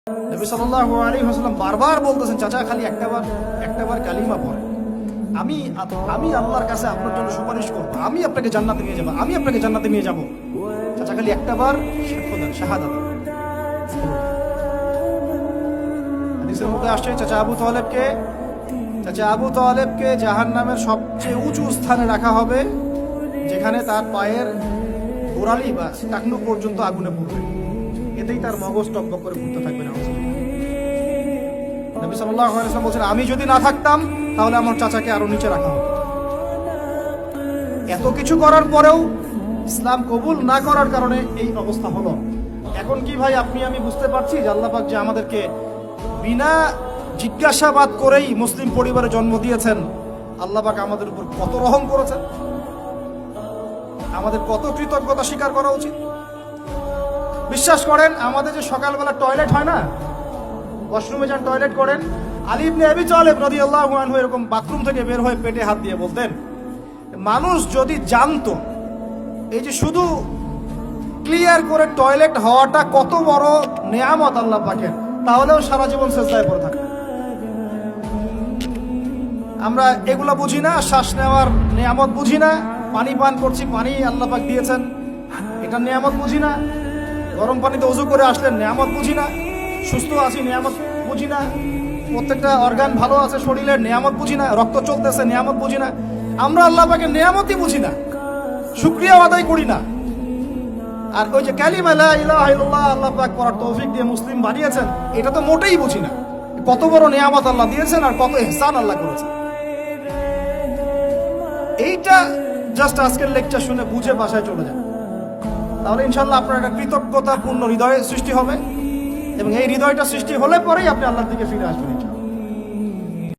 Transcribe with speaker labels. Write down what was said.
Speaker 1: নবী সাল্লাল্লাহু আলাইহি ওয়াসাল্লাম বারবার বলতেছেন, চাচা খালি একটাবার কালিমা পড়েন, আমি আল্লাহর কাছে আপনার জন্য সুপারিশ করব, আমি আপনাকে জান্নাতে নিয়ে যাব, আমি আপনাকে জান্নাতে নিয়ে যাব। চাচা খালি একটাবার সাক্ষ্য দেন, শাহাদাত। হাদিসের মধ্যে আসছে চাচা আবু তালেবকে জাহান্নামের সবচেয়ে উঁচু স্থানে রাখা হবে, যেখানে তার পায়ের গোড়ালি বা টাকনু পর্যন্ত আগুনে পড়বে, এতেই তার মগজ টকবক করে ঘুরতে থাকবে না। নবী সাল্লাল্লাহু আলাইহি ওয়াসাল্লাম বলছেন, আমি যদি না থাকতাম তাহলে আমার চাচাকে আরো নিচে রাখা হতো। এত কিছু করার পরেও ইসলাম কবুল না করার কারণে এই অবস্থা হলো। এখন কি ভাই আমি বুঝতে পারছি যে আল্লাহ পাক যে আমাদেরকে বিনা জিজ্ঞাসাবাদ করেই মুসলিম পরিবারে জন্ম দিয়েছেন, আল্লাহ পাক আমাদের উপর কত রহম করেছেন, আমাদের কত কৃতজ্ঞতা স্বীকার করা উচিত। বিশ্বাস করেন, আমাদের যে সকালবেলা টয়লেট হয় না, ওয়াশরুমে যান টয়লেট করেন, আলী ইবনে আবি তালেব রাদিয়াল্লাহু আনহু এরকম বাথরুম থেকে বের হয়ে পেটে হাত দিয়ে বলতেন, মানুষ যদি জানতো এই যে শুধু ক্লিয়ার করে টয়লেট হওয়াটা কত বড় নেয়ামত আল্লাহ পাকের, তাহলেও সারা জীবন সেজদায় পড়ে থাকবে। আমরা এগুলো বুঝি না, শ্বাস নেওয়ার নেয়ামত বুঝি না, পানি পান করছি, পানি আল্লাহ পাক দিয়েছেন, এটা নেয়ামত বুঝি না, গরম পানিতে ওযু করে আসলেন নেয়ামত বুঝি না, সুস্থ আছি নেয়ামত বুঝি না, প্রত্যেকটা অর্গান ভালো আছে শরীরের নেয়ামত বুঝি না, রক্ত চলতেছে নেয়ামত বুঝি না। আমরা আল্লাহ পাকের নেয়ামতই বুঝি না, শুকরিয়া আদায় করি না। আর ওই যে কালিমা লা ইলাহা ইল্লাল্লাহ আল্লাহ পাক পড়ার তৌফিক দিয়ে মুসলিম বানিয়েছেন, এটা তো মোটেই বুঝি না। কত বড় নেয়ামত আল্লাহ দিয়েছেন আর কত ইহসান আল্লাহ করেছেন। এইটা জাস্ট আজকের লেকচার শুনে বুঝে বাসায় চলে যান, তাহলে ইনশাআল্লাহ আপনার একটা কৃতজ্ঞতাপূর্ণ হৃদয় সৃষ্টি হবে, এবং এই হৃদয়টা সৃষ্টি হলে পরেই আপনি আল্লাহর দিকে ফিরে আসবেন।